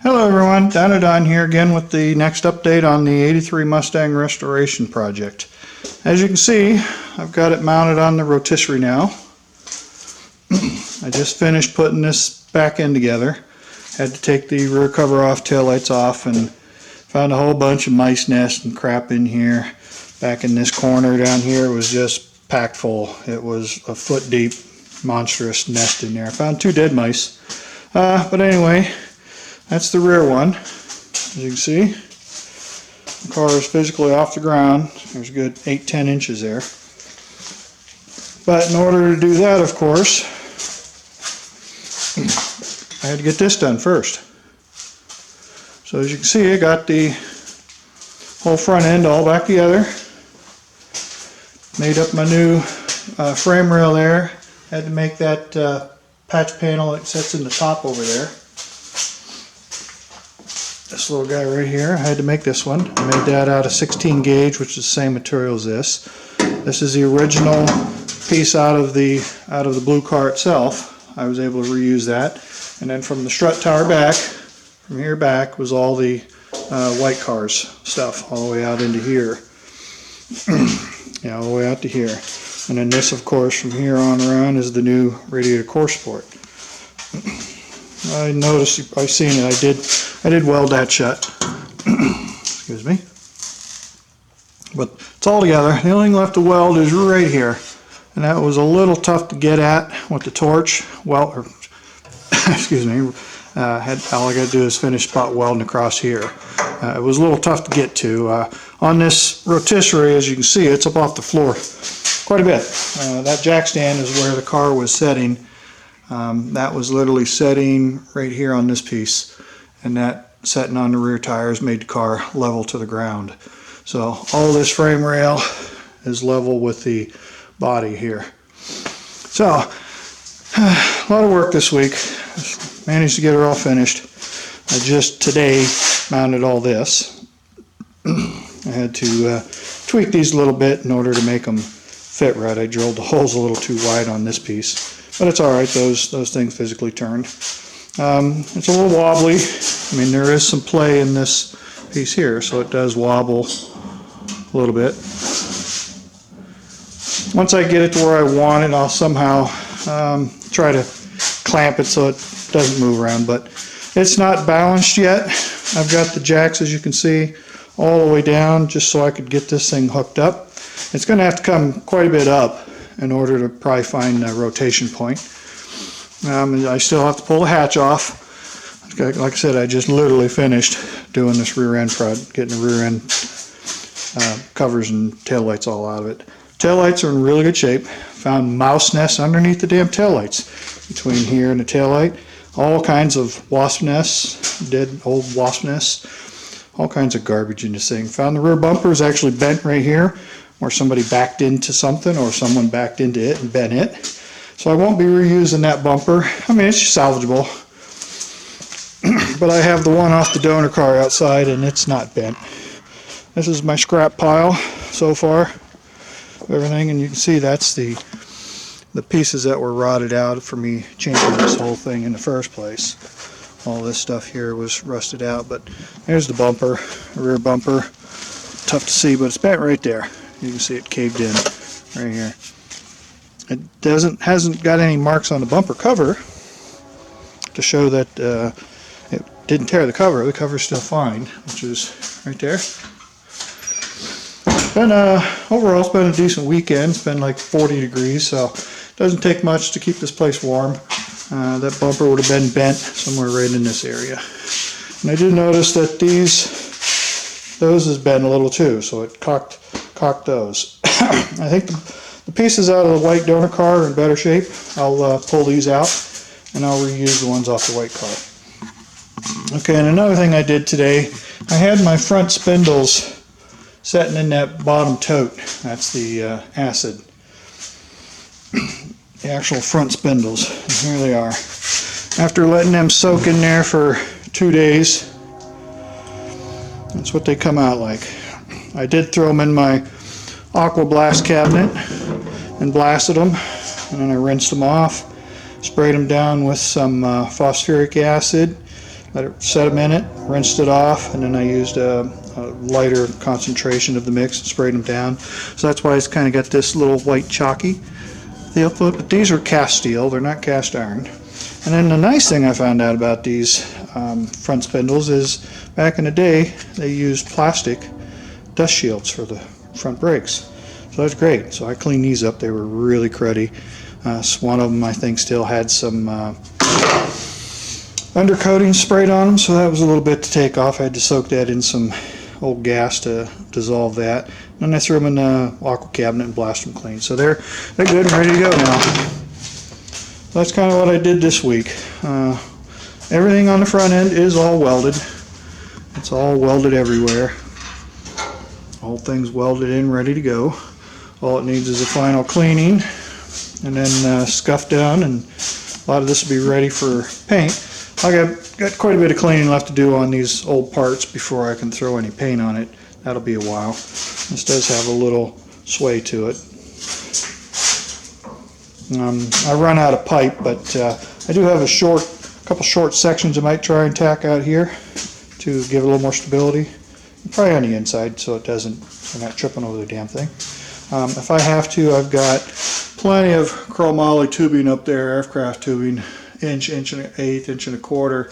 Hello everyone, Don here again with the next update on the 83 Mustang restoration project. As you can see, I've got it mounted on the rotisserie now. I just finished putting this back end together. Had to take the rear cover off, taillights off, and found a whole bunch of mice nests and crap in here. Back in this corner down here was just packed full. It was a foot deep, monstrous nest in there. I found 2 dead mice. But anyway, that's the rear one. As you can see, the car is physically off the ground. There's a good 8-10 inches there. But in order to do that, of course, I had to get this done first. So as you can see, I got the whole front end all back together. Made up my new frame rail there. Had to make that patch panel that sits in the top over there. This little guy right here, I had to make this one. I made that out of 16 gauge, which is the same material as this. This is the original piece out of the blue car itself. I was able to reuse that. And then from the strut tower back, from here back, was all the white cars stuff, all the way out into here. Yeah, all the way out to here. And then this, of course, from here on around is the new radiator core support. I noticed, you've probably seen it, I did weld that shut. Excuse me. But it's all together. The only thing left to weld is right here. And that was a little tough to get at with the torch. Well, excuse me. All I got to do is finish spot welding across here. It was a little tough to get to. On this rotisserie, as you can see, it's up off the floor quite a bit. That jack stand is where the car was setting. That was literally setting right here on this piece, and that setting on the rear tires made the car level to the ground. So all this frame rail is level with the body here. So a lot of work this week. Managed to get her all finished. I just today mounted all this. I had to tweak these a little bit in order to make them fit right. I drilled the holes a little too wide on this piece, but it's alright, those things physically turned. It's a little wobbly. I mean, there is some play in this piece here, so it does wobble a little bit. Once I get it to where I want it, I'll somehow try to clamp it so it doesn't move around, but it's not balanced yet. I've got the jacks, as you can see, all the way down just so I could get this thing hooked up. It's going to have to come quite a bit up in order to probably find a rotation point. I still have to pull the hatch off. Like I said, I just literally finished doing this rear end front, getting the rear end covers and taillights all out of it. Taillights are in really good shape. Found mouse nests underneath the damn taillights. Between here and the taillight, all kinds of wasp nests, dead old wasp nests, all kinds of garbage in this thing. Found the rear bumper is actually bent right here, where somebody backed into something or someone backed into it and bent it. So I won't be reusing that bumper. I mean, it's salvageable. But I have the one off the donor car outside and it's not bent. This is my scrap pile so far of everything, and you can see that's the pieces that were rotted out for me changing this whole thing in the first place. All this stuff here was rusted out, but there's the bumper, the rear bumper. Tough to see, but it's bent right there. You can see it caved in right here. It hasn't got any marks on the bumper cover to show that it didn't tear the cover. The cover's still fine, which is right there. Overall, it's been a decent weekend. It's been like 40 degrees, so it doesn't take much to keep this place warm. That bumper would have been bent somewhere right in this area. And I did notice that those has bent a little too, so it cocked those. I think the pieces out of the white donor car are in better shape. I'll pull these out and I'll reuse the ones off the white car. Okay, and another thing I did today, I had my front spindles setting in that bottom tote. That's the acid. The actual front spindles. And here they are. After letting them soak in there for 2 days, that's what they come out like. I did throw them in my aqua blast cabinet and blasted them, and then I rinsed them off, sprayed them down with some phosphoric acid, let it set a minute, rinsed it off, and then I used a lighter concentration of the mix and sprayed them down. So that's why it's kind of got this little white chalky feel to it. But these are cast steel, they're not cast iron. And then the nice thing I found out about these front spindles is back in the day they used plastic dust shields for the front brakes. So that's great. So I cleaned these up. They were really cruddy. One of them I think still had some undercoating sprayed on them, so that was a little bit to take off. I had to soak that in some old gas to dissolve that. And then I threw them in the aqua cabinet and blast them clean. So they're good and ready to go now. So that's kind of what I did this week. Everything on the front end is all welded. It's all welded everywhere. The whole thing's welded in, ready to go. All it needs is a final cleaning and then scuff down, and a lot of this will be ready for paint. I got quite a bit of cleaning left to do on these old parts before I can throw any paint on it. That'll be a while. This does have a little sway to it. I run out of pipe, but I do have a couple short sections I might try and tack out here to give it a little more stability. Probably on the inside so it doesn't, I'm not tripping over the damn thing. If I have to, I've got plenty of chromoly tubing up there, aircraft tubing, inch and an eighth, inch and a quarter,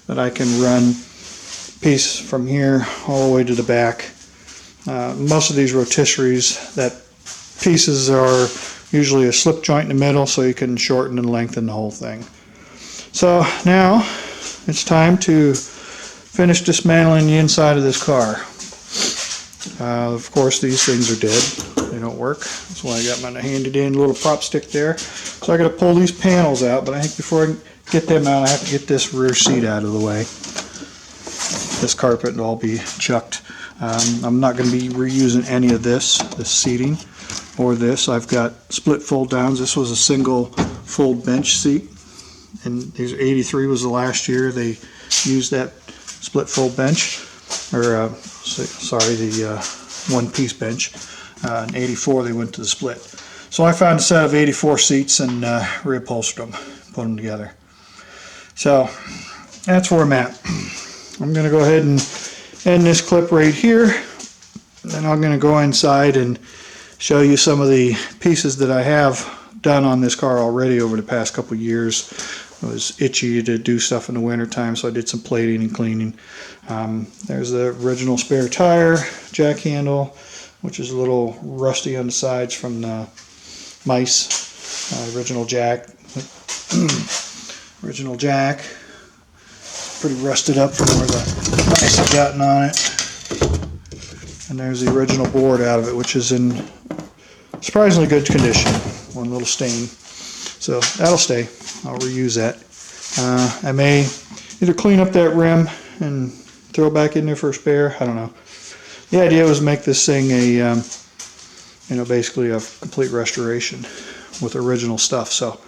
that I can run piece from here all the way to the back. Most of these rotisseries, that pieces are usually a slip joint in the middle, so you can shorten and lengthen the whole thing. So now it's time to finish dismantling the inside of this car. Of course these things are dead. They don't work. That's why I got my handy dandy little prop stick there. So I got to pull these panels out, but I think before I get them out I have to get this rear seat out of the way. This carpet will all be chucked. I'm not going to be reusing any of this seating or this. I've got split fold downs. This was a single fold bench seat, and these 83 was the last year they used that split fold bench, or sorry, the one-piece bench. In 84 they went to the split. So I found a set of 84 seats and reupholstered them, put them together. So that's where I'm at. I'm going to go ahead and end this clip right here, and then I'm going to go inside and show you some of the pieces that I have done on this car already over the past couple years. It was itchy to do stuff in the winter time, so I did some plating and cleaning. There's the original spare tire, jack handle, which is a little rusty on the sides from the mice. Original jack. Original jack. Pretty rusted up from where the mice have gotten on it. And there's the original board out of it, which is in surprisingly good condition. One little stain. So that'll stay. I'll reuse that. I may either clean up that rim and throw it back in there for a spare. I don't know. The idea was to make this thing a, basically a complete restoration with original stuff. So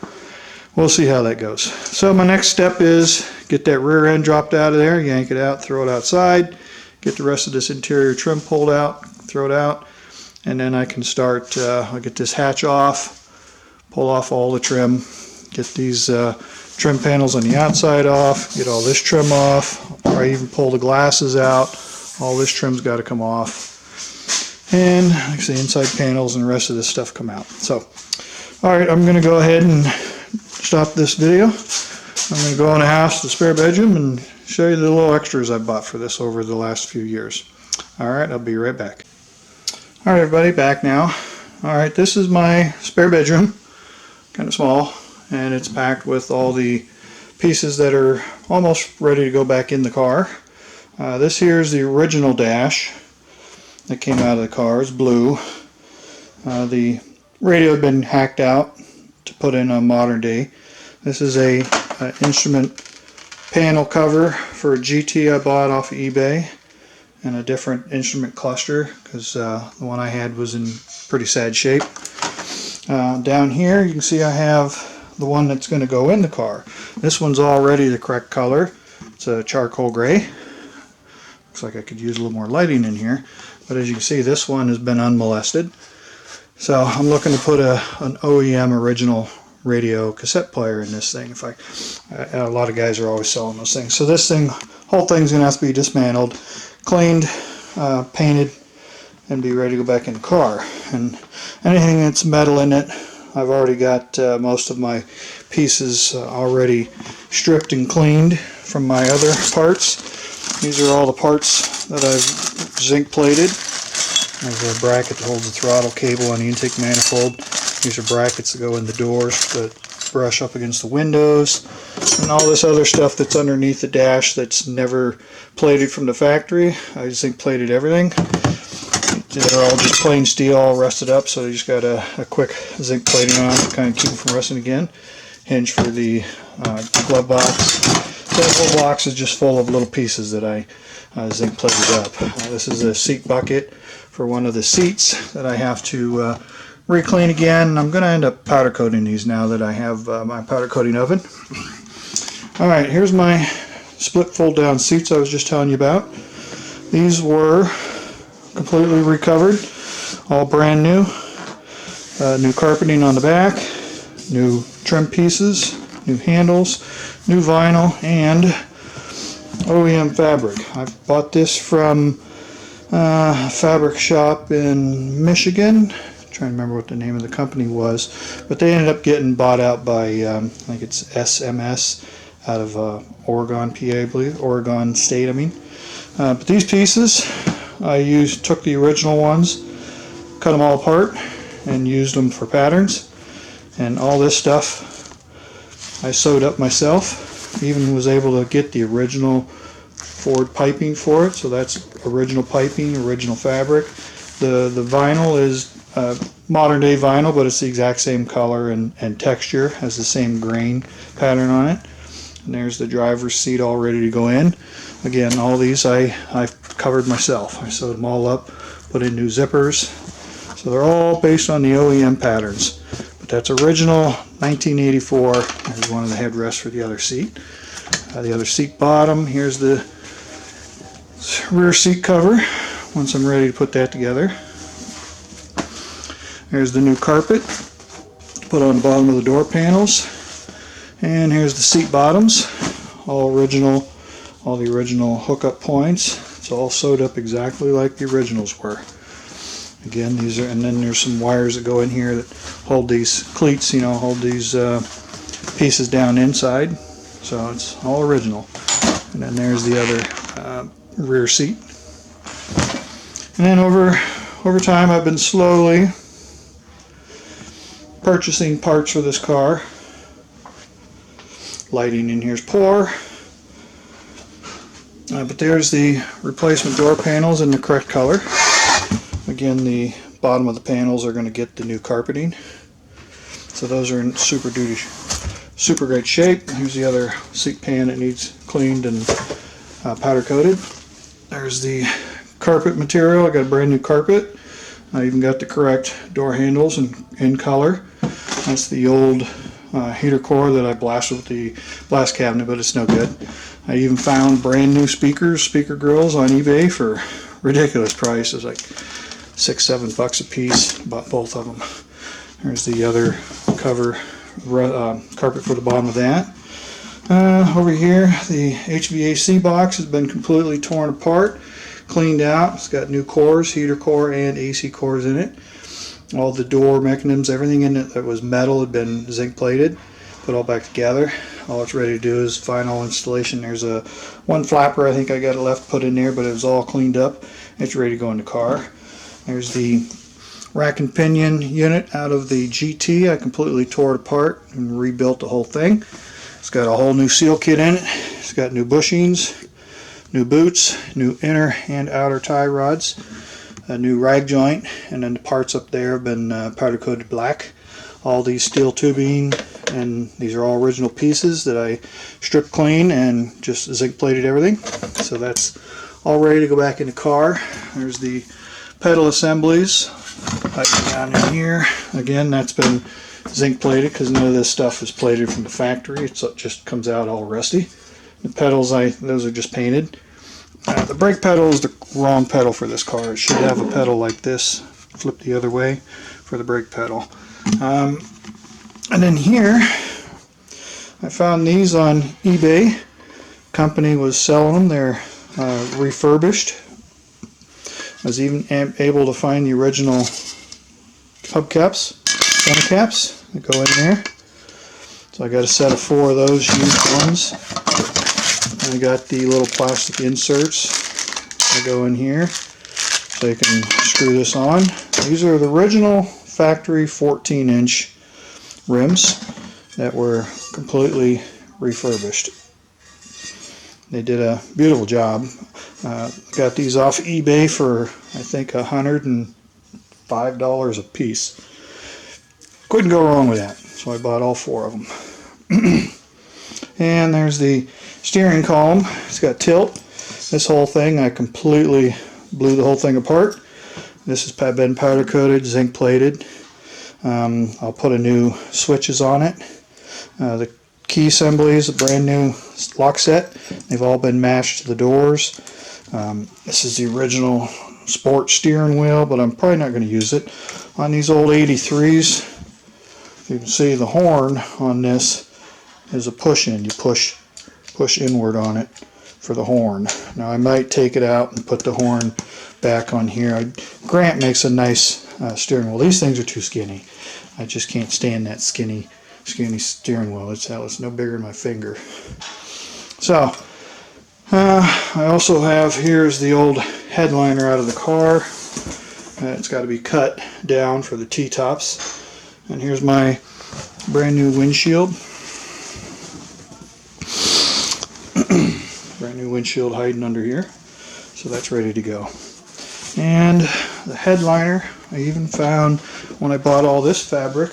we'll see how that goes. So my next step is get that rear end dropped out of there, yank it out, throw it outside, get the rest of this interior trim pulled out, throw it out, and then I can start, I'll get this hatch off, pull off all the trim, get these trim panels on the outside off, get all this trim off, or I even pull the glasses out. All this trim's got to come off, and like I say, inside panels and the rest of this stuff come out. So alright, I'm going to go ahead and stop this video. I'm going to go in the house to the spare bedroom and show you the little extras I bought for this over the last few years. Alright, I'll be right back. Alright everybody, back now. Alright, this is my spare bedroom, kind of small, and it's packed with all the pieces that are almost ready to go back in the car. This here is the original dash that came out of the car. It's blue. The radio had been hacked out to put in a modern day. This is a instrument panel cover for a GT I bought off of eBay, and a different instrument cluster because the one I had was in pretty sad shape. Down here you can see I have the one that's going to go in the car. This one's already the correct color. It's a charcoal gray. Looks like I could use a little more lighting in here, but as you can see, this one has been unmolested. So I'm looking to put an OEM original radio cassette player in this thing. A lot of guys are always selling those things. So this thing, whole thing's gonna have to be dismantled, cleaned, painted, and be ready to go back in the car. And anything that's metal in it, I've already got most of my pieces already stripped and cleaned from my other parts. These are all the parts that I've zinc plated. There's a bracket that holds the throttle cable on the intake manifold. These are brackets that go in the doors that brush up against the windows. And all this other stuff that's underneath the dash that's never plated from the factory. I zinc plated everything. They're all just plain steel, all rusted up, so you just got a quick zinc plating on to kind of keep them from rusting again. Hinge for the glove box. That whole box is just full of little pieces that I zinc plated up. This is a seat bucket for one of the seats that I have to re-clean again. I'm going to end up powder coating these now that I have my powder coating oven. Alright, here's my split fold down seats I was just telling you about. These were completely recovered, all brand new. New carpeting on the back, new trim pieces, new handles, new vinyl, and OEM fabric. I bought this from a fabric shop in Michigan. I'm trying to remember what the name of the company was, but they ended up getting bought out by I think it's SMS out of Oregon, PA, I believe, Oregon State. I mean, but these pieces I took the original ones, cut them all apart, and used them for patterns. And all this stuff I sewed up myself. Even was able to get the original Ford piping for it, so that's original piping, original fabric. The vinyl is modern day vinyl, but it's the exact same color and texture, has the same grain pattern on it. And there's the driver's seat all ready to go in. Again, all these I've covered myself. I sewed them all up, put in new zippers. So they're all based on the OEM patterns. But that's original 1984. There's one of the headrests for the other seat. The other seat bottom. Here's the rear seat cover once I'm ready to put that together. There's the new carpet put on the bottom of the door panels. And here's the seat bottoms, all original, all the original hookup points. It's all sewed up exactly like the originals were. Again, these are, and then there's some wires that go in here that hold these cleats, you know, hold these pieces down inside. So it's all original. And then there's the other rear seat. And then over time, I've been slowly purchasing parts for this car. Lighting in here is poor. But there's the replacement door panels in the correct color. Again, the bottom of the panels are going to get the new carpeting. So those are in super great shape. Here's the other seat pan that needs cleaned and powder coated. There's the carpet material. I got a brand new carpet. I even got the correct door handles in color. That's the old heater core that I blasted with the blast cabinet, but it's no good. I even found brand new speaker grills on eBay for ridiculous prices, like $6-7 a piece. Bought both of them. There's the other carpet for the bottom of that. Over here, the HVAC box has been completely torn apart, cleaned out. It's got new cores, heater core and AC cores in it. All the door mechanisms, everything in it that was metal had been zinc plated, put all back together. All it's ready to do is final installation. There's one flapper I think I got it left put in there, but it was all cleaned up. It's ready to go in the car. There's the rack and pinion unit out of the GT. I completely tore it apart and rebuilt the whole thing. It's got a whole new seal kit in it. It's got new bushings, new boots, new inner and outer tie rods, a new rag joint, and then the parts up there have been powder coated black. All these steel tubing, and these are all original pieces that I stripped clean and just zinc plated everything. So that's all ready to go back in the car. There's the pedal assemblies down in here. Again, that's been zinc plated because none of this stuff is plated from the factory. It just comes out all rusty. The pedals, those are just painted. The brake pedal is the wrong pedal for this car. It should have a pedal like this, flip the other way for the brake pedal. And then here, I found these on eBay. Company was selling them. They're refurbished. I was even able to find the original hubcaps, center caps that go in there. So I got a set of 4 of those used ones. And I got the little plastic inserts that go in here, so you can screw this on. These are the original factory 14-inch rims that were completely refurbished. They did a beautiful job. Got these off eBay for I think $105 a piece. Couldn't go wrong with that, so I bought all 4 of them. And there's the steering column. It's got tilt. This whole thing, I completely blew the whole thing apart. This has been powder coated, zinc plated. I'll put a new switches on it. The key assemblies, a brand new lock set. They've all been matched to the doors. This is the original sport steering wheel, but I'm probably not going to use it. On these old 83s, you can see the horn on this is a push-in. You push inward on it for the horn. Now I might take it out and put the horn back on here. Grant makes a nice steering wheel. These things are too skinny. I just can't stand that skinny steering wheel. It's no bigger than my finger. So I also have, here's the old headliner out of the car. It's got to be cut down for the T-tops. And here's my brand new windshield. Brand new windshield hiding under here. So that's ready to go. And the headliner, I even found when I bought all this fabric,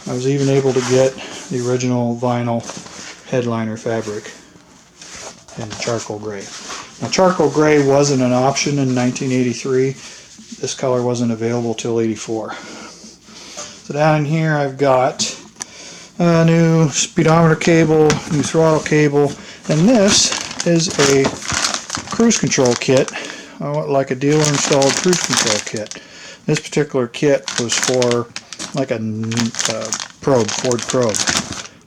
I was even able to get the original vinyl headliner fabric in charcoal gray. Now charcoal gray wasn't an option in 1983. This color wasn't available till 84. So down in here I've got a new speedometer cable, new throttle cable, and this is a cruise control kit, like a dealer installed cruise control kit. This particular kit was for like a probe, Ford probe,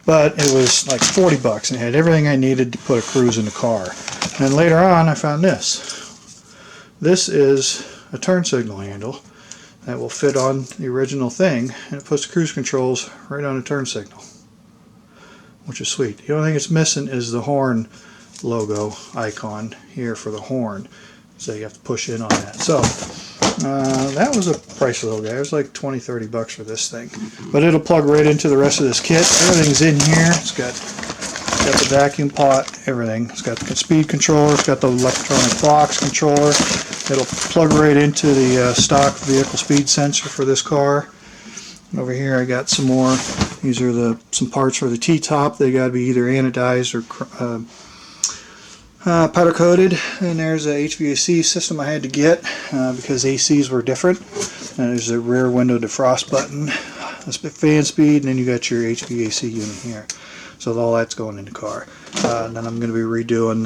but it was like 40 bucks and it had everything I needed to put a cruise in the car. And then later on I found this. This is a turn signal handle that will fit on the original thing, and it puts the cruise controls right on the turn signal, which is sweet. The only thing it's missing is the horn logo icon here for the horn, so you have to push in on that. So that was a pricey little guy. It was like 20-30 bucks for this thing, but it'll plug right into the rest of this kit. Everything's in here. It's got the vacuum pot, everything. It's got the speed controller, it's got the electronic box controller. It'll plug right into the stock vehicle speed sensor for this car. Over here I got some more. These are some parts for the T-top. They got to be either anodized or powder coated. And there's a HVAC system I had to get because ACs were different. And there's a rear window defrost button, a fan speed, and then you got your HVAC unit here. So all that's going in the car. And then I'm going to be redoing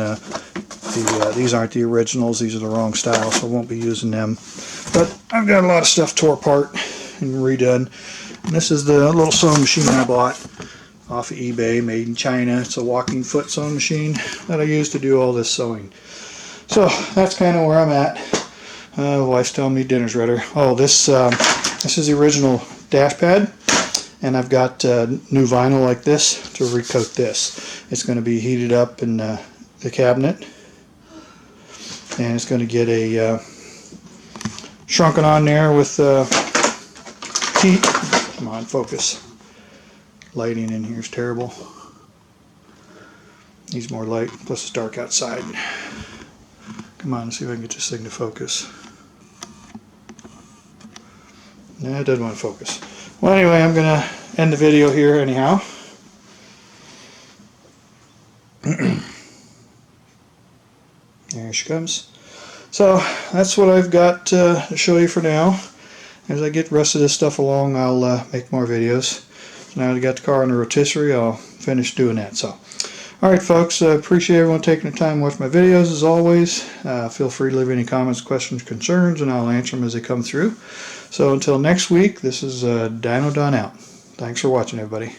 these aren't the originals, these are the wrong style, so I won't be using them. But I've got a lot of stuff tore apart and redone. And this is the little sewing machine I bought off of eBay, made in China. It's a walking foot sewing machine that I use to do all this sewing. So that's kind of where I'm at. Wife's telling me dinner's ready. Oh, this is the original dash pad. And I've got new vinyl like this to recoat this. It's going to be heated up in the cabinet. And it's going to get a shrunken on there with heat. Come on, focus. Lighting in here is terrible. Needs more light, plus it's dark outside. Come on, let's see if I can get this thing to focus. No, it doesn't want to focus. Well, anyway, I'm going to end the video here anyhow. There she comes. So that's what I've got to show you for now. As I get the rest of this stuff along, I'll make more videos. So now that I got the car on the rotisserie, I'll finish doing that. So, alright folks, appreciate everyone taking the time to watch my videos as always. Feel free to leave any comments, questions, concerns, and I'll answer them as they come through. So until next week, this is Dino Don out. Thanks for watching, everybody.